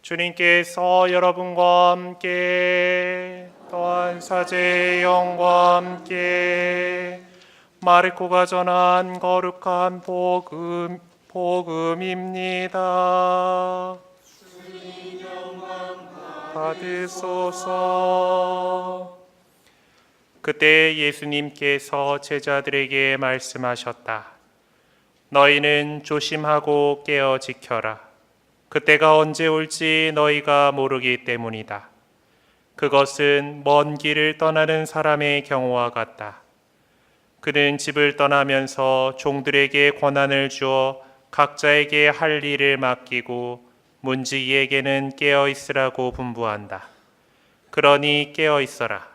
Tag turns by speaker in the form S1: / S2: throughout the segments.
S1: 주님께서 여러분과 함께 또한 사제의 영과 함께 마르코가 전한 거룩한 복음입니다. 주님 영광 받으소서. 그때 예수님께서 제자들에게 말씀하셨다. 너희는 조심하고 깨어 지켜라. 그때가 언제 올지 너희가 모르기 때문이다. 그것은 먼 길을 떠나는 사람의 경우와 같다. 그는 집을 떠나면서 종들에게 권한을 주어 각자에게 할 일을 맡기고 문지기에게는 깨어 있으라고 분부한다. 그러니 깨어 있어라.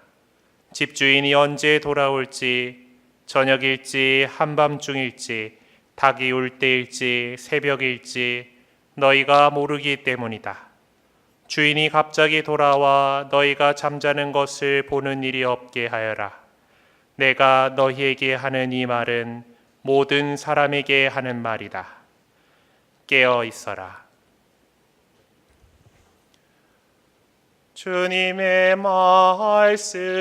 S1: 집주인이 언제 돌아올지, 저녁일지 한밤중일지 닭이 울 때일지 새벽일지 너희가 모르기 때문이다. 주인이 갑자기 돌아와 너희가 잠자는 것을 보는 일이 없게 하여라. 내가 너희에게 하는 이 말은 모든 사람에게 하는 말이다. 깨어 있어라. 주님의 말씀입니다.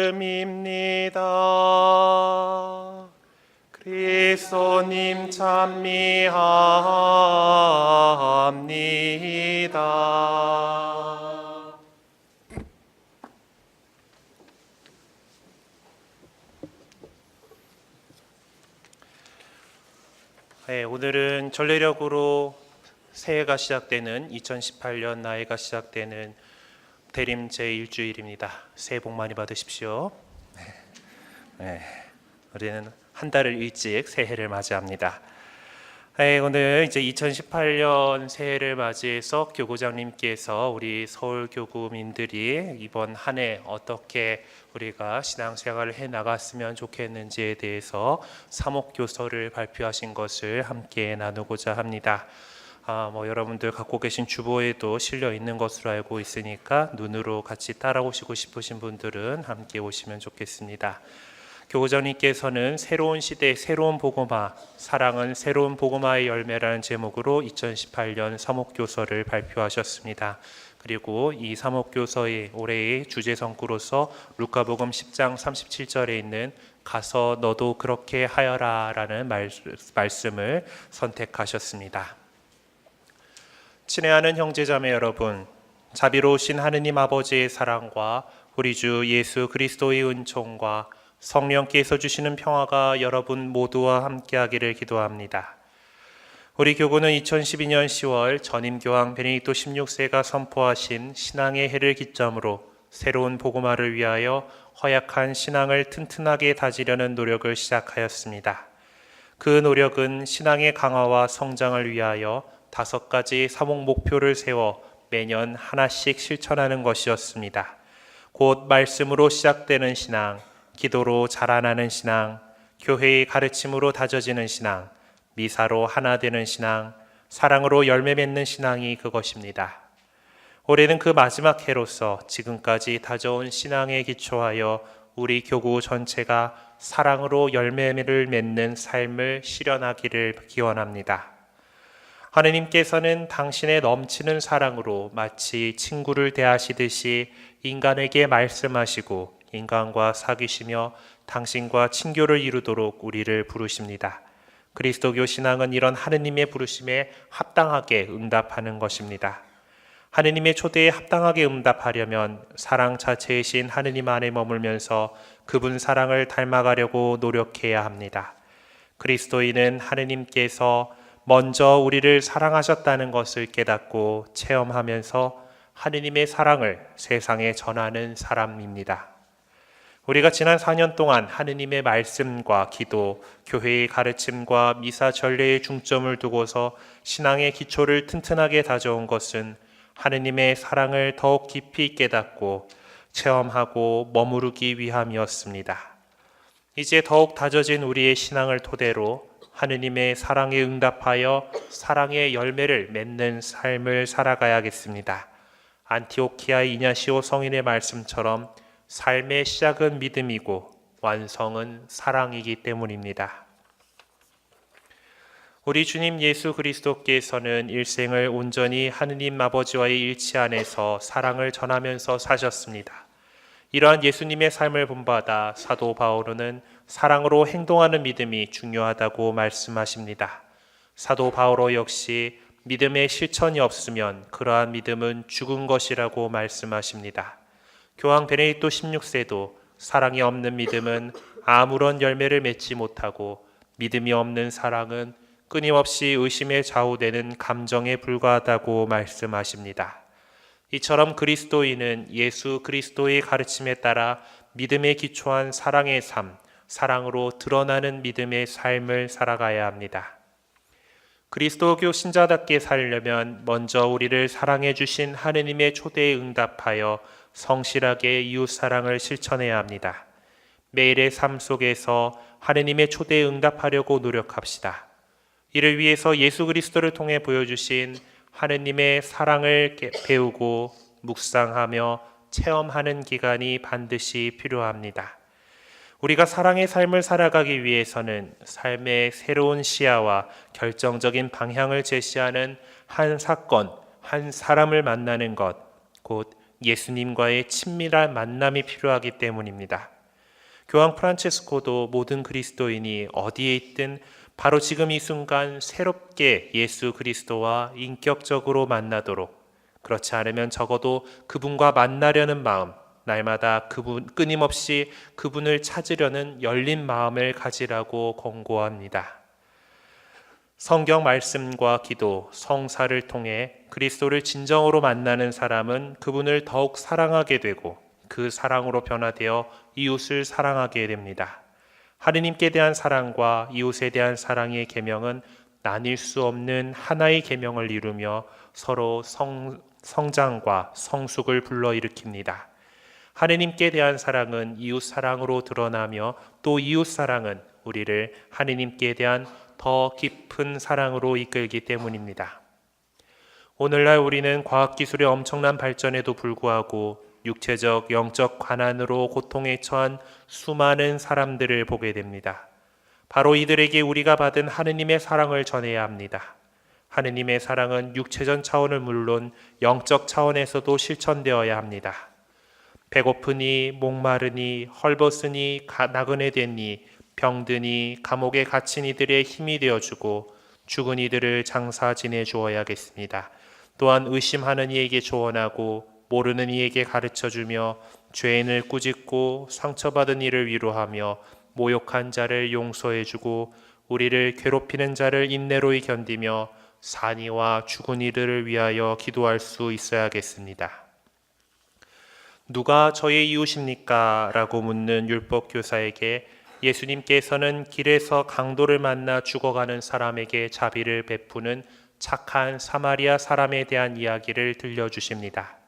S1: 그리스도님 찬미합니다. 네, 오늘은 전례력으로 새해가 시작되는 2018년 나해가 시작되는 대림 제1주일입니다. 새해 복 많이 받으십시오. 네, 우리는 한 달을 일찍 새해를 맞이합니다. 네, 오늘 이제 2018년 새해를 맞이해서 교구장님께서 우리 서울교구민들이 이번 한 해 어떻게 우리가 신앙생활을 해 나갔으면 좋겠는지에 대해서 사목교서를 발표하신 것을 함께 나누고자 합니다. 여러분들 갖고 계신 주보에도 실려 있는 것으로 알고 있으니까 눈으로 같이 따라오시고 싶으신 분들은 함께 오시면 좋겠습니다. 교구장님께서는 새로운 시대 새로운 복음화, 사랑은 새로운 복음화의 열매라는 제목으로 2018년 사목교서를 발표하셨습니다. 그리고 이 사목교서의 올해의 주제성구로서 루카복음 10장 37절에 있는 가서 너도 그렇게 하여라 라는 말씀을 선택하셨습니다. 친애하는 형제자매 여러분, 자비로우신 하느님 아버지의 사랑과 우리 주 예수 그리스도의 은총과 성령께서 주시는 평화가 여러분 모두와 함께하기를 기도합니다. 우리 교구는 2012년 10월 전임교황 베네딕토 16세가 선포하신 신앙의 해를 기점으로 새로운 복음화를 위하여 허약한 신앙을 튼튼하게 다지려는 노력을 시작하였습니다. 그 노력은 신앙의 강화와 성장을 위하여 5가지 사목 목표를 세워 매년 하나씩 실천하는 것이었습니다. 곧 말씀으로 시작되는 신앙, 기도로 자라나는 신앙, 교회의 가르침으로 다져지는 신앙, 미사로 하나 되는 신앙, 사랑으로 열매 맺는 신앙이 그것입니다. 올해는 그 마지막 해로서 지금까지 다져온 신앙에 기초하여 우리 교구 전체가 사랑으로 열매를 맺는 삶을 실현하기를 기원합니다. 하느님께서는 당신의 넘치는 사랑으로 마치 친구를 대하시듯이 인간에게 말씀하시고 인간과 사귀시며 당신과 친교를 이루도록 우리를 부르십니다. 그리스도교 신앙은 이런 하느님의 부르심에 합당하게 응답하는 것입니다. 하느님의 초대에 합당하게 응답하려면 사랑 자체이신 하느님 안에 머물면서 그분 사랑을 닮아가려고 노력해야 합니다. 그리스도인은 하느님께서 먼저 우리를 사랑하셨다는 것을 깨닫고 체험하면서 하느님의 사랑을 세상에 전하는 사람입니다. 우리가 지난 4년 동안 하느님의 말씀과 기도, 교회의 가르침과 미사 전례에 중점을 두고서 신앙의 기초를 튼튼하게 다져온 것은 하느님의 사랑을 더욱 깊이 깨닫고 체험하고 머무르기 위함이었습니다. 이제 더욱 다져진 우리의 신앙을 토대로 하느님의 사랑에 응답하여 사랑의 열매를 맺는 삶을 살아가야겠습니다. 안티오키아 이냐시오 성인의 말씀처럼 삶의 시작은 믿음이고 완성은 사랑이기 때문입니다. 우리 주님 예수 그리스도께서는 일생을 온전히 하느님 아버지와의 일치 안에서 사랑을 전하면서 사셨습니다. 이러한 예수님의 삶을 본받아 사도 바오로는 사랑으로 행동하는 믿음이 중요하다고 말씀하십니다. 사도 바오로 역시 믿음의 실천이 없으면 그러한 믿음은 죽은 것이라고 말씀하십니다. 교황 베네딕토 16세도 사랑이 없는 믿음은 아무런 열매를 맺지 못하고 믿음이 없는 사랑은 끊임없이 의심에 좌우되는 감정에 불과하다고 말씀하십니다. 이처럼 그리스도인은 예수 그리스도의 가르침에 따라 믿음에 기초한 사랑의 삶, 사랑으로 드러나는 믿음의 삶을 살아가야 합니다. 그리스도교 신자답게 살려면 먼저 우리를 사랑해 주신 하느님의 초대에 응답하여 성실하게 이웃사랑을 실천해야 합니다. 매일의 삶 속에서 하느님의 초대에 응답하려고 노력합시다. 이를 위해서 예수 그리스도를 통해 보여주신 하느님의 사랑을 배우고 묵상하며 체험하는 기간이 반드시 필요합니다. 우리가 사랑의 삶을 살아가기 위해서는 삶의 새로운 시야와 결정적인 방향을 제시하는 한 사건, 한 사람을 만나는 것, 곧 예수님과의 친밀한 만남이 필요하기 때문입니다. 교황 프란체스코도 모든 그리스도인이 어디에 있든 바로 지금 이 순간 새롭게 예수 그리스도와 인격적으로 만나도록, 그렇지 않으면 적어도 그분과 만나려는 마음, 날마다 끊임없이 그분을 찾으려는 열린 마음을 가지라고 권고합니다. 성경 말씀과 기도, 성사를 통해 그리스도를 진정으로 만나는 사람은 그분을 더욱 사랑하게 되고 그 사랑으로 변화되어 이웃을 사랑하게 됩니다. 하느님께 대한 사랑과 이웃에 대한 사랑의 계명은 나뉠 수 없는 하나의 계명을 이루며 서로 성장과 성숙을 불러일으킵니다. 하느님께 대한 사랑은 이웃 사랑으로 드러나며 또 이웃 사랑은 우리를 하느님께 대한 더 깊은 사랑으로 이끌기 때문입니다. 오늘날 우리는 과학기술의 엄청난 발전에도 불구하고 육체적, 영적 가난으로 고통에 처한 수많은 사람들을 보게 됩니다. 바로 이들에게 우리가 받은 하느님의 사랑을 전해야 합니다. 하느님의 사랑은 육체적 차원을 물론 영적 차원에서도 실천되어야 합니다. 배고프니, 목마르니, 헐벗으니, 나그네 되니, 병드니, 감옥에 갇힌 이들의 힘이 되어주고 죽은 이들을 장사 지내주어야겠습니다. 또한 의심하는 이에게 조언하고 모르는 이에게 가르쳐주며 죄인을 꾸짖고 상처받은 이를 위로하며 모욕한 자를 용서해주고 우리를 괴롭히는 자를 인내로 견디며 산이와 죽은 이들을 위하여 기도할 수 있어야겠습니다. 누가 저의 이웃입니까? 라고 묻는 율법교사에게 예수님께서는 길에서 강도를 만나 죽어가는 사람에게 자비를 베푸는 착한 사마리아 사람에 대한 이야기를 들려주십니다.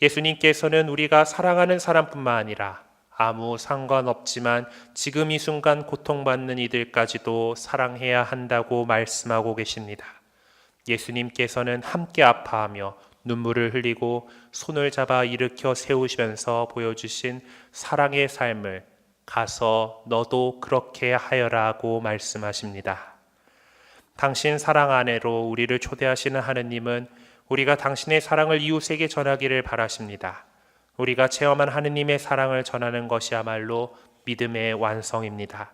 S1: 예수님께서는 우리가 사랑하는 사람뿐만 아니라 아무 상관없지만 지금 이 순간 고통받는 이들까지도 사랑해야 한다고 말씀하고 계십니다. 예수님께서는 함께 아파하며 눈물을 흘리고 손을 잡아 일으켜 세우시면서 보여주신 사랑의 삶을 가서 너도 그렇게 하여라고 말씀하십니다. 당신 사랑 안에로 우리를 초대하시는 하느님은 우리가 당신의 사랑을 이웃에게 전하기를 바라십니다. 우리가 체험한 하느님의 사랑을 전하는 것이야말로 믿음의 완성입니다.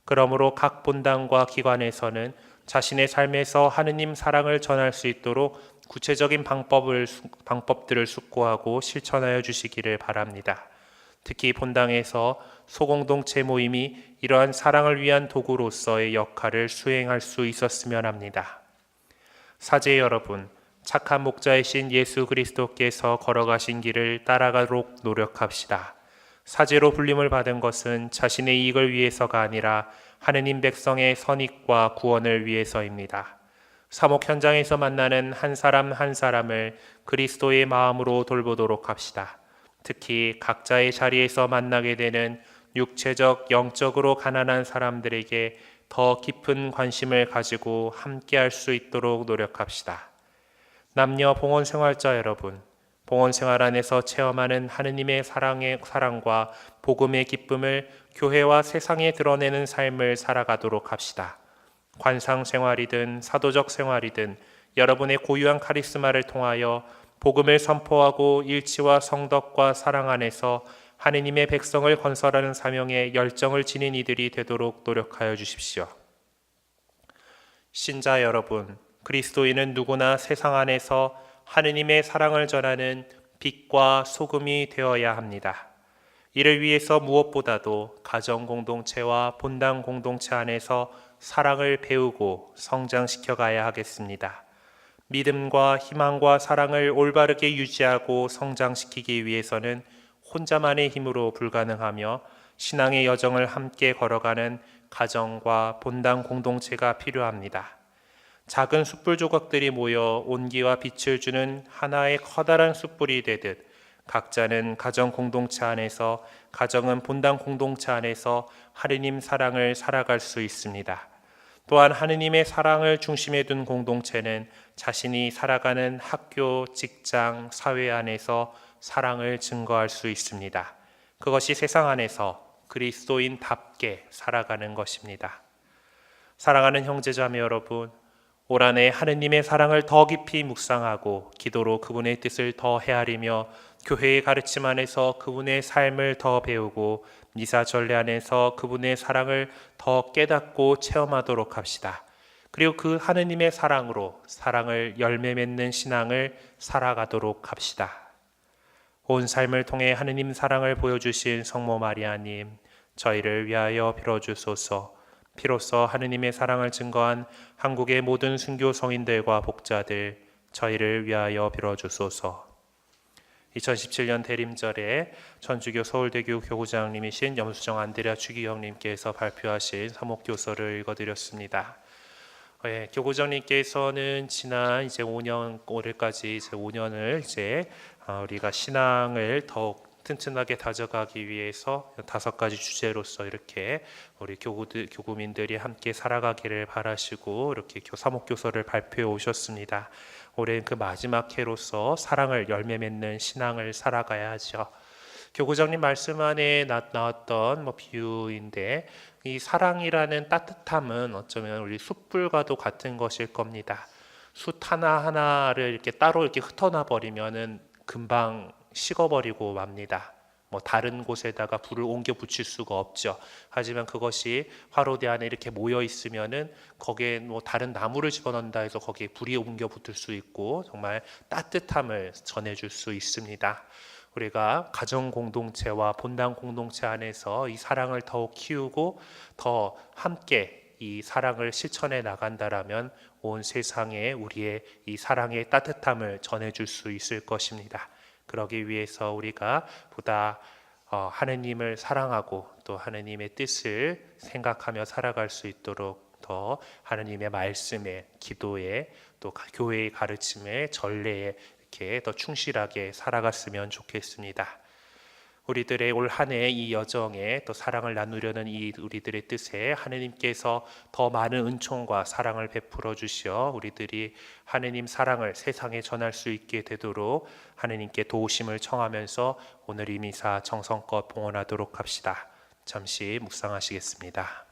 S1: 그러므로 각 본당과 기관에서는 자신의 삶에서 하느님 사랑을 전할 수 있도록 구체적인 방법들을 숙고하고 실천하여 주시기를 바랍니다. 특히 본당에서 소공동체 모임이 이러한 사랑을 위한 도구로서의 역할을 수행할 수 있었으면 합니다. 사제 여러분, 착한 목자이신 예수 그리스도께서 걸어가신 길을 따라가도록 노력합시다. 사제로 불림을 받은 것은 자신의 이익을 위해서가 아니라 하느님 백성의 선익과 구원을 위해서입니다. 사목 현장에서 만나는 한 사람 한 사람을 그리스도의 마음으로 돌보도록 합시다. 특히 각자의 자리에서 만나게 되는 육체적, 영적으로 가난한 사람들에게 더 깊은 관심을 가지고 함께할 수 있도록 노력합시다. 남녀 봉헌생활자 여러분, 봉헌생활 안에서 체험하는 하느님의 사랑과 복음의 기쁨을 교회와 세상에 드러내는 삶을 살아가도록 합시다. 관상 생활이든 사도적 생활이든 여러분의 고유한 카리스마를 통하여 복음을 선포하고 일치와 성덕과 사랑 안에서 하느님의 백성을 건설하는 사명에 열정을 지닌 이들이 되도록 노력하여 주십시오. 신자 여러분, 그리스도인은 누구나 세상 안에서 하느님의 사랑을 전하는 빛과 소금이 되어야 합니다. 이를 위해서 무엇보다도 가정 공동체와 본당 공동체 안에서 사랑을 배우고 성장시켜 가야 하겠습니다. 믿음과 희망과 사랑을 올바르게 유지하고 성장시키기 위해서는 혼자만의 힘으로 불가능하며 신앙의 여정을 함께 걸어가는 가정과 본당 공동체가 필요합니다. 작은 숯불 조각들이 모여 온기와 빛을 주는 하나의 커다란 숯불이 되듯 각자는 가정 공동체 안에서, 가정은 본당 공동체 안에서 하느님 사랑을 살아갈 수 있습니다. 또한 하느님의 사랑을 중심에 둔 공동체는 자신이 살아가는 학교, 직장, 사회 안에서 사랑을 증거할 수 있습니다. 그것이 세상 안에서 그리스도인답게 살아가는 것입니다. 사랑하는 형제자매 여러분, 올 한 해 하느님의 사랑을 더 깊이 묵상하고 기도로 그분의 뜻을 더 헤아리며 교회의 가르침 안에서 그분의 삶을 더 배우고 미사 전례 안에서 그분의 사랑을 더 깨닫고 체험하도록 합시다. 그리고 그 하느님의 사랑으로 사랑을 열매 맺는 신앙을 살아가도록 합시다. 온 삶을 통해 하느님 사랑을 보여주신 성모 마리아님, 저희를 위하여 빌어주소서. 피로써 하느님의 사랑을 증거한 한국의 모든 순교 성인들과 복자들, 저희를 위하여 빌어주소서. 2017년 대림절에 천주교 서울대교 교구장님이신 염수정 안드레아 주기형님께서 발표하신 사목교서를 읽어드렸습니다. 교구장님께서는 지난 이제 5년, 올해까지 이제 5년을 우리가 신앙을 더욱 튼튼하게 다져가기 위해서 5가지 주제로서 이렇게 우리 교구민들이 함께 살아가기를 바라시고 이렇게 사목교서를 발표해 오셨습니다. 올해는 그 마지막 해로서 사랑을 열매 맺는 신앙을 살아가야 하죠. 교구장님 말씀 안에 나왔던 비유인데, 이 사랑이라는 따뜻함은 어쩌면 우리 숯불과도 같은 것일 겁니다. 숯 하나하나를 이렇게 따로 이렇게 흩어놔 버리면은 금방 식어버리고 맙니다. 다른 곳에다가 불을 옮겨 붙일 수가 없죠. 하지만 그것이 화로대 안에 이렇게 모여 있으면은 거기에 다른 나무를 집어넣는다 해서 거기에 불이 옮겨 붙을 수 있고 정말 따뜻함을 전해줄 수 있습니다. 우리가 가정 공동체와 본당 공동체 안에서 이 사랑을 더욱 키우고 더 함께 이 사랑을 실천해 나간다라면 온 세상에 우리의 이 사랑의 따뜻함을 전해줄 수 있을 것입니다. 그러기 위해서 우리가 보다 하느님을 사랑하고 또 하느님의 뜻을 생각하며 살아갈 수 있도록 더 하느님의 말씀에, 기도에, 또 교회의 가르침에, 전례에 이렇게 더 충실하게 살아갔으면 좋겠습니다. 우리들의 올 한 해 이 여정에 또 사랑을 나누려는 이 우리들의 뜻에 하느님께서 더 많은 은총과 사랑을 베풀어 주시어 우리들이 하느님 사랑을 세상에 전할 수 있게 되도록 하느님께 도우심을 청하면서 오늘 이 미사 정성껏 봉헌하도록 합시다. 잠시 묵상하시겠습니다.